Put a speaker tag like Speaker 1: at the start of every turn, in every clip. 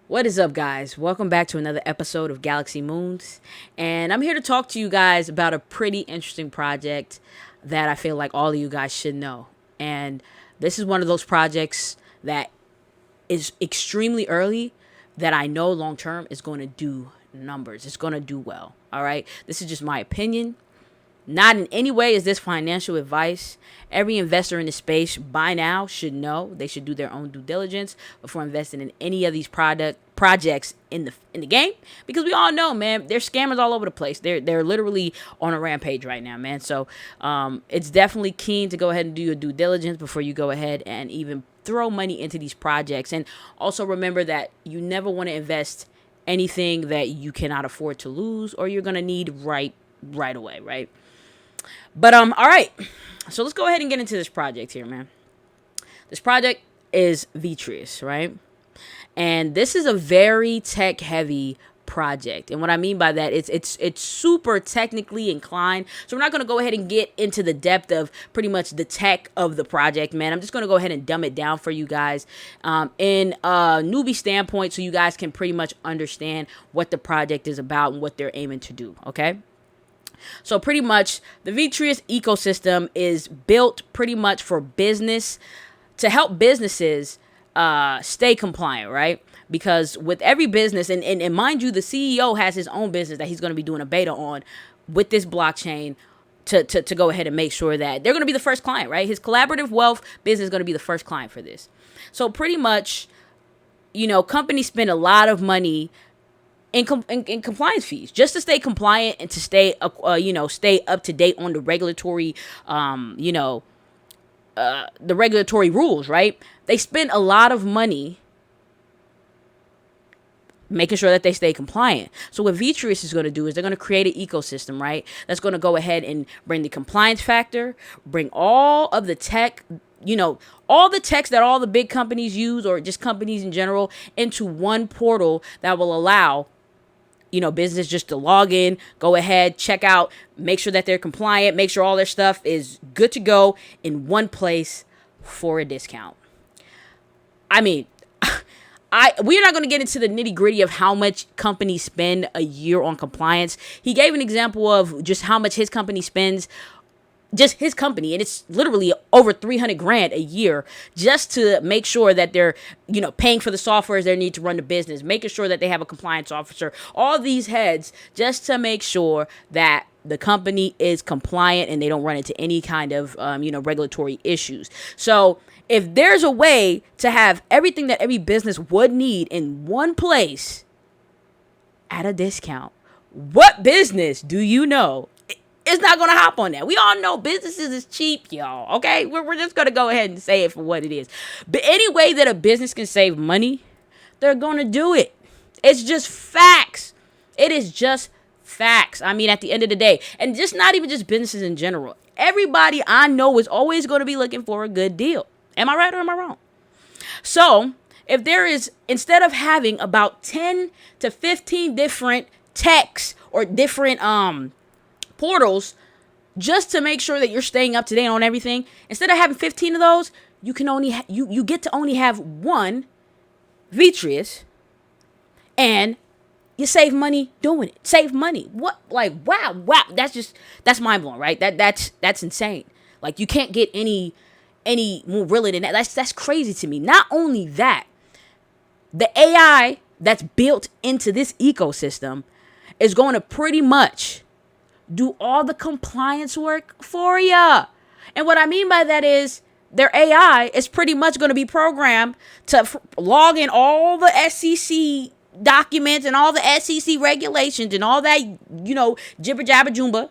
Speaker 1: What is up, guys? Welcome back to another episode of Galaxy Moons. And I'm here to talk to you guys about a pretty interesting project that I feel like all of you guys should know. And this is one of those projects that is extremely early that I know long term is going to do numbers. It's going to do well. All right. This is just my opinion. Not in any way is this financial advice. Every investor in the space by now should know they should do their own due diligence before investing in any of these projects in the game, because we all know, man, there's scammers all over the place. They're literally on a rampage right now, man. So it's definitely keen to go ahead and do your due diligence before you go ahead and even throw money into these projects. And also remember that you never want to invest anything that you cannot afford to lose or you're gonna need right away, right? But all right. So let's go ahead and get into this project here, man. This project is Vitreus, right? And this is a very tech heavy project. And what I mean by that, it's super technically inclined. So we're not going to go ahead and get into the depth of pretty much the tech of the project, man. I'm just going to go ahead and dumb it down for you guys in a newbie standpoint, so you guys can pretty much understand what the project is about and what they're aiming to do, okay? So pretty much the Vitreus ecosystem is built pretty much for business, to help businesses stay compliant, right? Because with every business, and mind you, the CEO has his own business that he's going to be doing a beta on with this blockchain to go ahead and make sure that they're going to be the first client, right? His collaborative wealth business is going to be the first client for this. So pretty much, companies spend a lot of money in compliance fees just to stay compliant and to stay up to date on the regulatory the regulatory rules, right? They spend a lot of money making sure that they stay compliant. So what Vitreus is going to do is they're going to create an ecosystem, right? That's going to go ahead and bring the compliance factor, bring all of the tech, all the techs that all the big companies use, or just companies in general, into one portal that will allow business just to log in, go ahead, check out, make sure that they're compliant, make sure all their stuff is good to go in one place for a discount. I mean, we're not going to get into the nitty gritty of how much companies spend a year on compliance. He gave an example of just how much his company spends, just his company, and it's literally over 300 grand a year just to make sure that they're paying for the softwares they need to run the business, making sure that they have a compliance officer, all these heads, just to make sure that the company is compliant and they don't run into any kind of regulatory issues. So if there's a way to have everything that every business would need in one place at a discount, what business do you know it's not going to hop on that? We all know businesses is cheap, y'all. Okay? We're just going to go ahead and say it for what it is. But any way that a business can save money, they're going to do it. It's just facts. It is just facts. I mean, at the end of the day, and just not even just businesses in general. Everybody I know is always going to be looking for a good deal. Am I right or am I wrong? So, if there is, instead of having about 10 to 15 different techs or different portals just to make sure that you're staying up to date on everything, instead of having 15 of those, you can only you get to only have one Vitreus, and you save money doing it. Save money. What? Like, wow. That's mind blowing, right? That's insane. Like, you can't get any more realer than that. That's crazy to me. Not only that, the AI that's built into this ecosystem is going to pretty much do all the compliance work for ya. And what I mean by that is their AI is pretty much going to be programmed to log in all the SEC documents and all the SEC regulations and all that, jibber jabber jumba.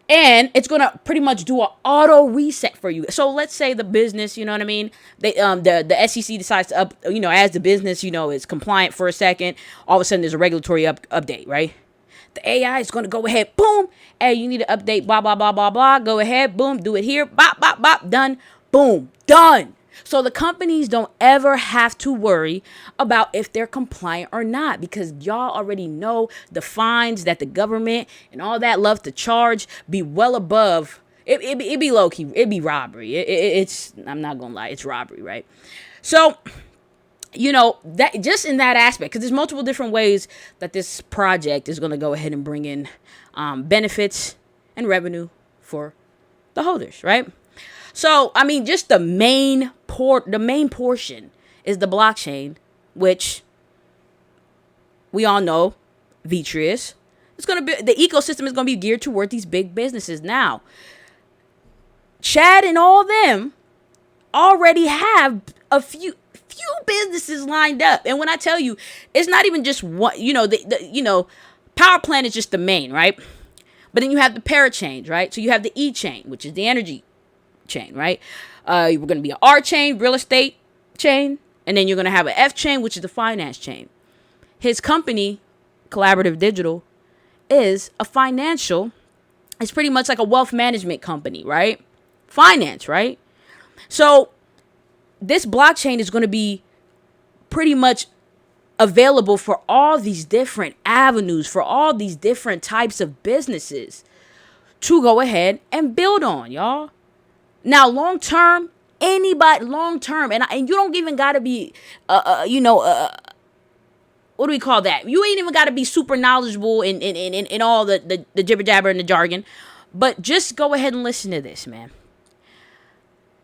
Speaker 1: And it's going to pretty much do an auto reset for you. So let's say the business, you know what I mean? They, the SEC decides to as the business, is compliant for a second, all of a sudden there's a regulatory update, right? The AI is going to go ahead, boom, hey, you need to update, blah, blah, blah, blah, blah. Go ahead, boom, do it here, bop, bop, bop, done, boom, done. So the companies don't ever have to worry about if they're compliant or not, because y'all already know the fines that the government and all that love to charge be well above. It be low-key. It be robbery. It's, I'm not going to lie, it's robbery, right? So that just in that aspect, because there's multiple different ways that this project is going to go ahead and bring in benefits and revenue for the holders, right? So, I mean, just the main portion is the blockchain, which we all know, Vitreus. It's going to be, the ecosystem is going to be geared toward these big businesses. Now, Chad and all them already have a few businesses lined up. And when I tell you, it's not even just one, power plant is just the main, right? But then you have the parachains, right? So you have the E chain, which is the energy chain, right? We're going to be an R chain, real estate chain. And then you're going to have an F chain, which is the finance chain. His company, Collaborative Digital, is a financial, it's pretty much like a wealth management company, right? Finance, right? So this blockchain is going to be pretty much available for all these different avenues, for all these different types of businesses to go ahead and build on, y'all. Now, long term, and you don't even got to be, what do we call that? You ain't even got to be super knowledgeable in all the jibber jabber and the jargon, but just go ahead and listen to this, man.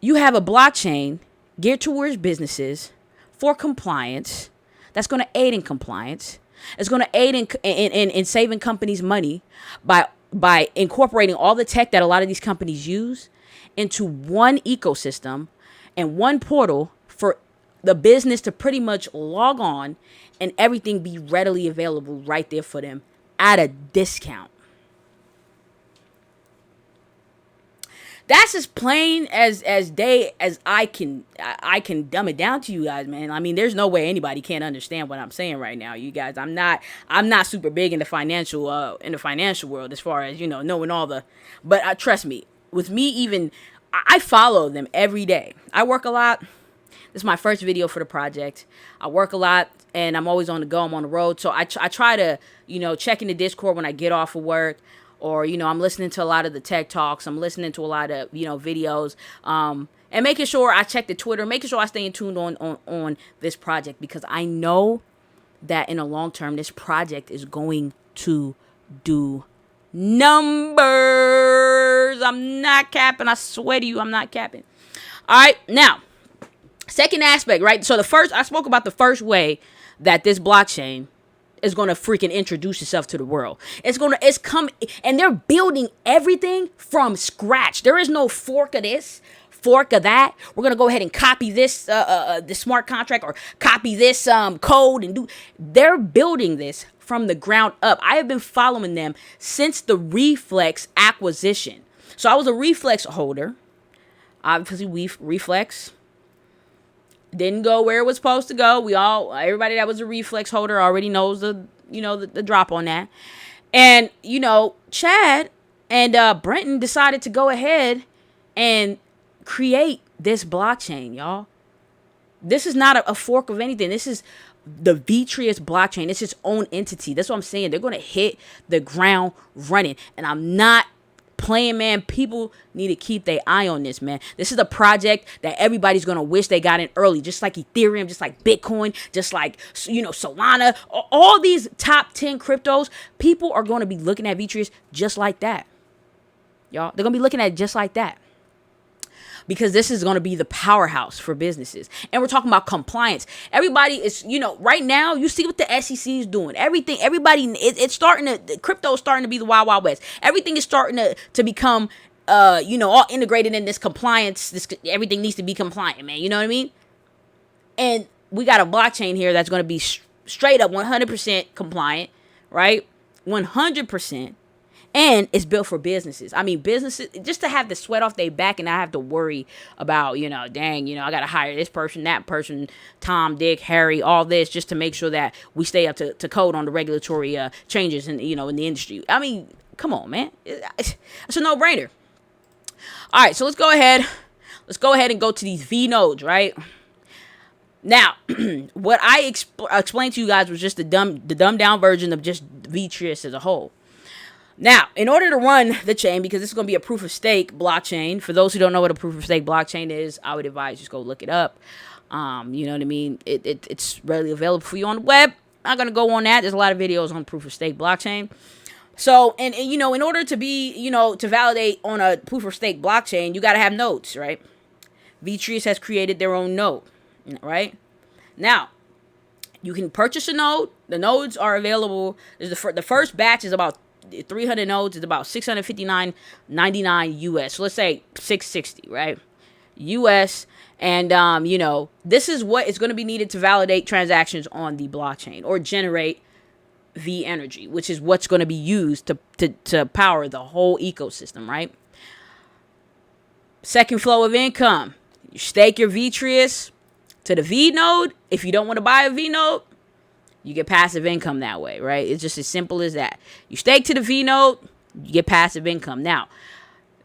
Speaker 1: You have a blockchain geared towards businesses for compliance. That's going to aid in compliance. It's going to aid in saving companies money by incorporating all the tech that a lot of these companies use into one ecosystem and one portal for the business to pretty much log on and everything be readily available right there for them at a discount. That's as plain as I can dumb it down to you guys, man. I mean, there's no way anybody can't understand what I'm saying right now, you guys. I'm not super big in the financial world as far as, knowing all the, but trust me, with me even, I follow them every day. I work a lot. This is my first video for the project. I work a lot and I'm always on the go. I'm on the road. So I try to, check in the Discord when I get off of work. Or, I'm listening to a lot of the tech talks. I'm listening to a lot of, videos. And making sure I check the Twitter, making sure I stay in tune on this project. Because I know that in the long term, this project is going to do numbers. I'm not capping. I swear to you, I'm not capping. All right. Now, second aspect, right? So I spoke about the first way that this blockchain is going to freaking introduce itself to the world. And they're building everything from scratch. There is no fork of this, fork of that. We're going to go ahead and copy this, the smart contract, or copy this code and do. They're building this from the ground up. I have been following them since the Reflex acquisition. So I was a Reflex holder. Obviously, Reflex didn't go where it was supposed to go. Everybody that was a Reflex holder already knows the drop on that. And, Chad and Brenton decided to go ahead and create this blockchain, y'all. This is not a fork of anything. This is the Vitreus blockchain. It's its own entity. That's what I'm saying. They're going to hit the ground running. And I'm not playing, man. People need to keep their eye on this, man. This is a project that everybody's going to wish they got in early, just like Ethereum, just like Bitcoin, just like, Solana, all these top 10 cryptos. People are going to be looking at Vitreus just like that, y'all. They're going to be looking at it just like that. Because this is going to be the powerhouse for businesses. And we're talking about compliance. Everybody is, right now, you see what the SEC is doing. It's starting to, crypto is starting to be the Wild Wild West. Everything is starting to become, all integrated in this compliance. Everything needs to be compliant, man. You know what I mean? And we got a blockchain here that's going to be straight up 100% compliant, right? 100%. And it's built for businesses. I mean, businesses, just to have the sweat off their back and not have to worry about, I got to hire this person, that person, Tom, Dick, Harry, all this, just to make sure that we stay up to code on the regulatory changes in the industry. I mean, come on, man. It's a no-brainer. All right, so let's go ahead and go to these V nodes, right? Now, what I explained to you guys was just the dumbed down version of just Vitreus as a whole. Now, in order to run the chain, because this is going to be a proof of stake blockchain, for those who don't know what a proof of stake blockchain is, I would advise just go look it up. You know what I mean? It's readily available for you on the web. Not gonna go on that. There's a lot of videos on proof of stake blockchain. So, and you know, in order to be, you know, to validate on a proof of stake blockchain, you got to have nodes, right? Vitreus has created their own node, right? Now, you can purchase a node. The nodes are available. The first batch is about 300 nodes. It's about 659.99 US. So let's say 660, right? US. And, you know, this is what is going to be needed to validate transactions on the blockchain or generate V energy, which is what's going to be used to power the whole ecosystem, right? Second flow of income. You stake your Vitreus to the V node. If you don't want to buy a V node, you get passive income that way, right? It's just as simple as that. You stake to the V node, you get passive income. Now,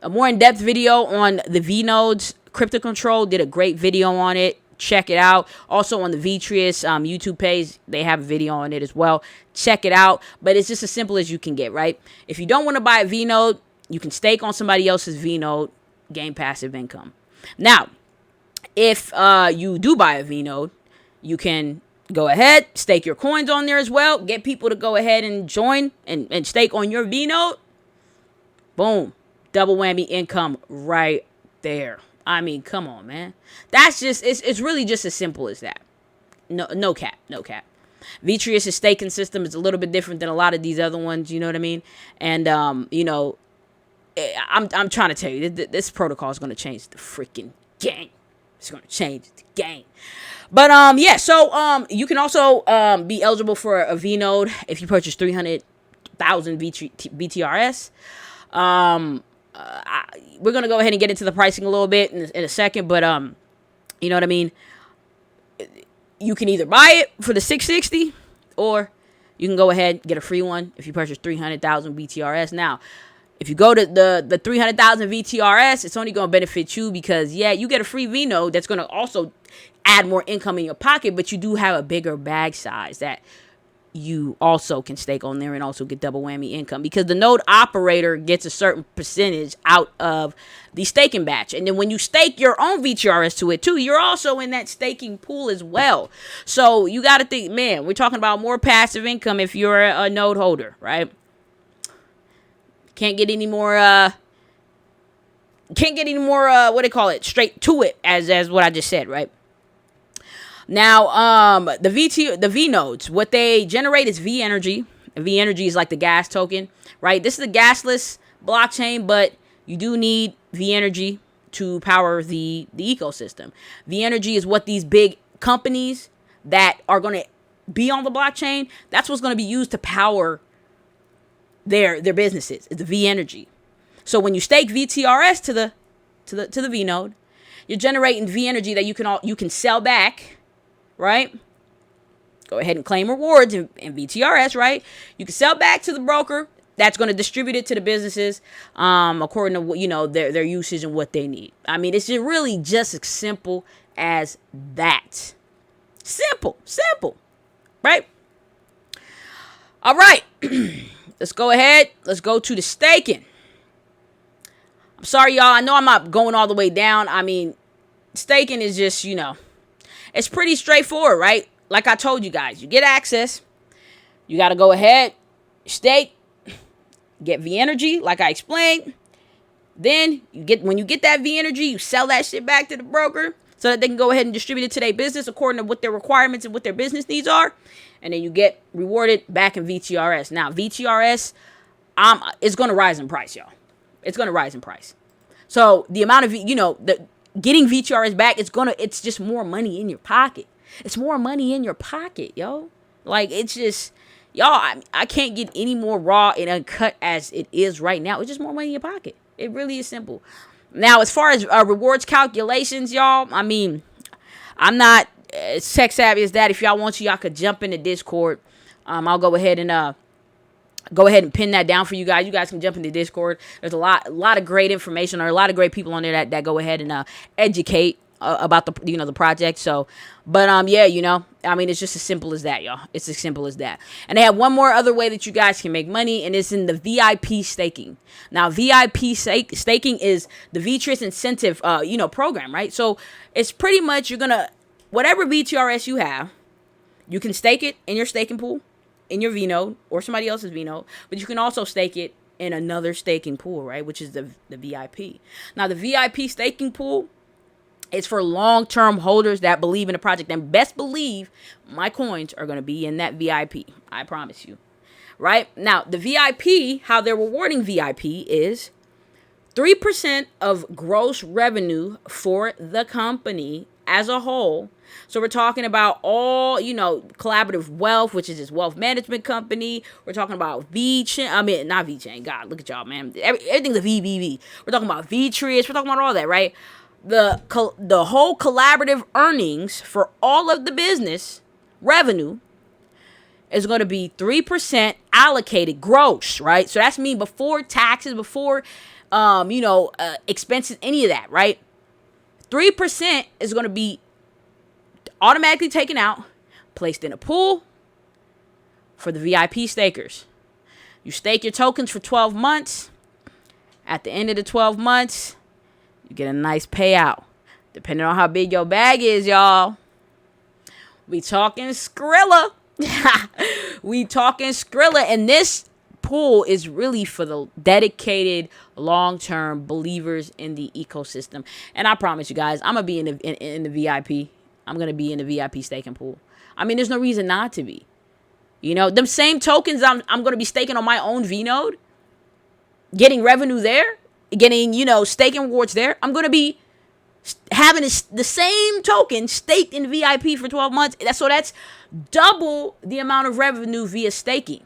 Speaker 1: a more in-depth video on the V nodes, Crypto Control did a great video on it. Check it out. Also on the Vitreus YouTube page, they have a video on it as well. Check it out. But it's just as simple as you can get, right? If you don't want to buy a V node, you can stake on somebody else's V node, gain passive income. Now, if you do buy a V node, you can go ahead, stake your coins on there as well. Get people to go ahead and join and stake on your V node. Boom. Double whammy income right there. I mean, come on, man. That's just, it's really just as simple as that. No cap. Vitreus' staking system is a little bit different than a lot of these other ones, you know what I mean? And, you know, I'm trying to tell you, this protocol is going to change the freaking game. It's going to change the game. But, yeah, so, you can also, be eligible for a V node if you purchase 300,000 VTRS. We're going to go ahead and get into the pricing a little bit in a second, but, you know what I mean? You can either buy it for the 660 or you can go ahead and get a free one if you purchase 300,000 VTRS. Now, if you go to the 300,000 VTRS, it's only going to benefit you because, yeah, you get a free V node that's going to also add more income in your pocket, but you do have a bigger bag size that you also can stake on there and also get double whammy income because the node operator gets a certain percentage out of the staking batch. And then when you stake your own VTRS to it too, you're also in that staking pool as well. So you got to think, man, we're talking about more passive income if you're a node holder, right? Can't get any more, what do they call it? Straight to it as what I just said, right? Now, the V nodes, what they generate is V energy. V energy is like the gas token, right? This is a gasless blockchain, but you do need V energy to power the ecosystem. V energy is what these big companies that are going to be on the blockchain, that's what's going to be used to power their businesses. It's the V energy. So when you stake VTRS to the V node, you're generating V energy that you can sell back. Right? Go ahead and claim rewards in VTRS, right? You can sell back to the broker. That's going to distribute it to the businesses according to what, you know, their usage and what they need. I mean, it's really just as simple as that. Simple, right? All right. Let's go ahead. Let's go to the staking. I'm sorry, y'all. I know I'm not going all the way down. I mean, staking is just, you know, it's pretty straightforward, right? Like I told you guys, you get access. You got to go ahead, stake, get V energy, like I explained. Then when you get that V energy, you sell that shit back to the broker so that they can go ahead and distribute it to their business according to what their requirements and what their business needs are. And then you get rewarded back in VTRS. Now, VTRS, it's going to rise in price, y'all. It's going to rise in price. So the amount of, you know, getting VTRS back, it's just more money in your pocket. It's more money in your pocket, yo. Like, it's just, y'all, I can't get any more raw and uncut as it is right now. It's just more money in your pocket. It really is simple. Now, as far as rewards calculations, y'all, I mean, I'm not as tech savvy as that. If y'all want to, y'all could jump into Discord. I'll go ahead and pin that down for you guys. You guys can jump into Discord. There's a lot of great information, or a lot of great people on there that go ahead and educate about the project. So, but yeah, you know, I mean, it's just as simple as that, y'all. It's as simple as that. And they have one more other way that you guys can make money, and it's in the VIP staking. Now, VIP staking is the Vitreus incentive, program, right? So it's pretty much you're gonna whatever VTRS you have, you can stake it in your staking pool, in your V node or somebody else's V node, but you can also stake it in another staking pool, right? Which is the VIP. Now, the VIP staking pool is for long-term holders that believe in the project, and best believe my coins are going to be in that VIP. I promise you, right? Now, the VIP, how they're rewarding VIP is 3% of gross revenue for the company as a whole. So we're talking about all, collaborative wealth, which is this wealth management company. We're talking about not VChain. God, look at y'all, man. Everything's a VVV. We're talking about Vitreus. We're talking about all that, right? The whole collaborative earnings for all of the business revenue is going to be 3% allocated gross, right? So that's mean before taxes, before expenses, any of that, right? 3% is going to be automatically taken out, placed in a pool for the VIP stakers. You stake your tokens for 12 months. At the end of the 12 months, you get a nice payout. Depending on how big your bag is, y'all. We talking Skrilla. We talking Skrilla. And this pool is really for the dedicated long-term believers in the ecosystem. And I promise you guys, I'm gonna be in the VIP. I'm gonna be in the VIP staking pool. I mean, there's no reason not to be. Them same tokens I'm gonna be staking on my own V node, getting revenue there, getting staking rewards there. I'm gonna be having the same token staked in VIP for 12 months. That's double the amount of revenue via staking.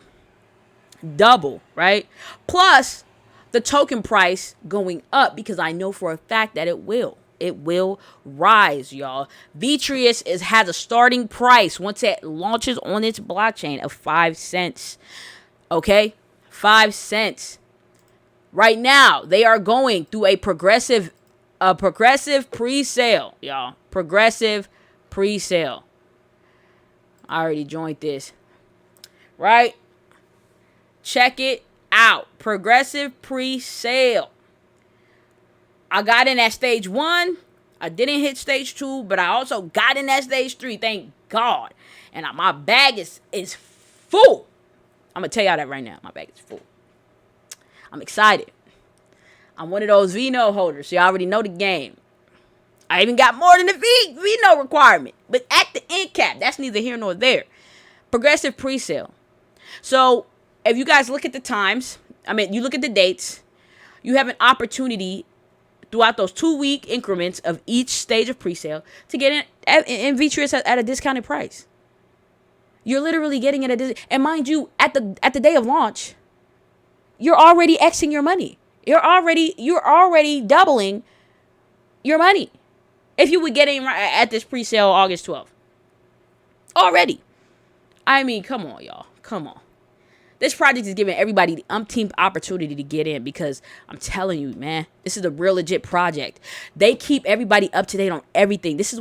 Speaker 1: Double, right? Plus the token price going up, because I know for a fact that it will rise, y'all. Vitreus has a starting price once it launches on its blockchain of 5 cents. Okay? 5 cents. Right now, they are going through a progressive pre-sale, y'all. Progressive pre-sale. I already joined this. Right? Check it out. Progressive pre-sale. I got in at stage 1. I didn't hit stage 2, but I also got in at stage 3. Thank God. And my bag is full. I'm going to tell y'all that right now. My bag is full. I'm excited. I'm one of those V-node holders, so you already know the game. I even got more than the V-node requirement. But at the end cap, that's neither here nor there. Progressive pre-sale. So if you guys look at the times, you look at the dates, you have an opportunity throughout those 2-week increments of each stage of pre-sale to get in Vitreus at a discounted price. You're literally getting it and mind you, at the day of launch, you're already Xing your money. You're already doubling your money if you would get in at this pre-sale August 12th. Already. Come on, y'all. Come on. This project is giving everybody the umpteenth opportunity to get in, because I'm telling you, man, this is a real legit project. They keep everybody up to date on everything. This is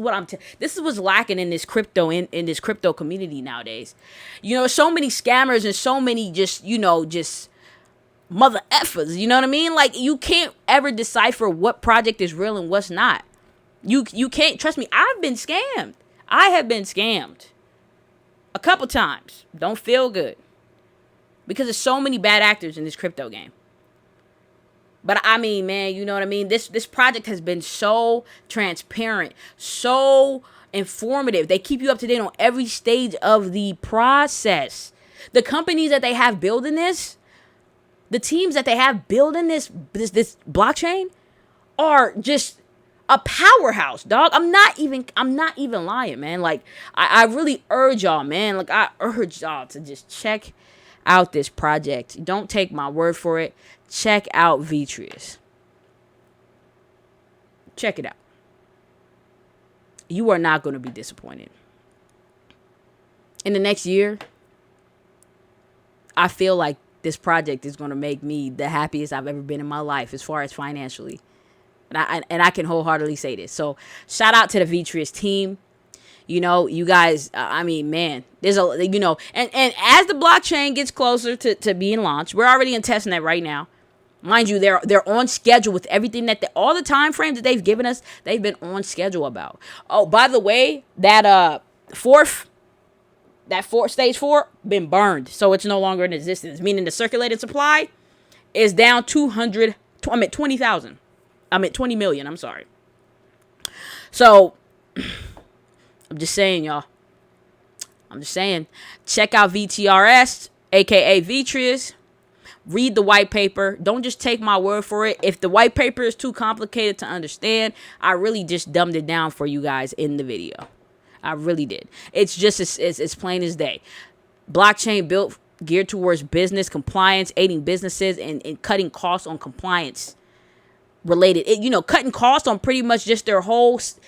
Speaker 1: this is what's lacking in this crypto in this crypto community nowadays. So many scammers and so many just mother effers. You know what I mean? Like, you can't ever decipher what project is real and what's not. You can't. Trust me, I've been scammed. I have been scammed a couple times. Don't feel good. Because there's so many bad actors in this crypto game. But man, you know what I mean? This project has been so transparent, so informative. They keep you up to date on every stage of the process. The companies that they have building this, the teams that they have building this blockchain are just a powerhouse, dog. I'm not even lying, man. Like, I really urge y'all, man. Like, I urge y'all to just check out this project. Don't take my word for it. Check out Vitreus. Check it out. You are not going to be disappointed. In the next year, I feel like this project is going to make me the happiest I've ever been in my life as far as financially. And I can wholeheartedly say this. So shout out to the Vitreus team. You guys, man, there's and as the blockchain gets closer to being launched, we're already in testnet right now. Mind you, they're on schedule with everything all the time frames that they've given us. They've been on schedule about. Oh, by the way, that stage 4 been burned, so it's no longer in existence. Meaning the circulated supply is down 20,000. 20 million. I'm sorry. So I'm just saying, y'all. I'm just saying, check out VTRS, aka Vitreus. Read the white paper. Don't just take my word for it. If the white paper is too complicated to understand, I really just dumbed it down for you guys in the video. I really did. It's just as plain as day. Blockchain built geared towards business compliance, aiding businesses and cutting costs on compliance related. Cutting costs on pretty much just their whole, just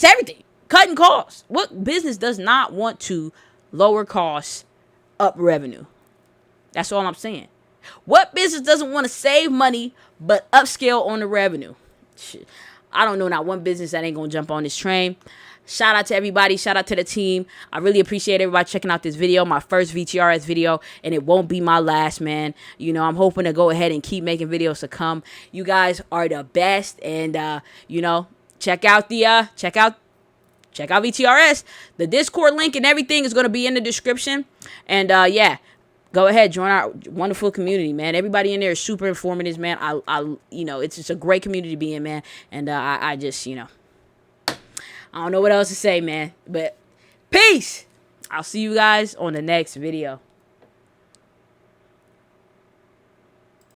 Speaker 1: everything. Cutting costs. What business does not want to lower costs, up revenue? That's all I'm saying. What business doesn't want to save money but upscale on the revenue? Shit. I don't know not one business that ain't gonna jump on this train. Shout out to everybody. Shout out to the team. I really appreciate everybody checking out this video, my first VTRS video, and it won't be my last, man. I'm hoping to go ahead and keep making videos to come. You guys are the best, and check out VTRS. The Discord link and everything is going to be in the description. And go ahead, join our wonderful community, man. Everybody in there is super informative, man. It's just a great community to be in, man. And I just, I don't know what else to say, man. But peace. I'll see you guys on the next video.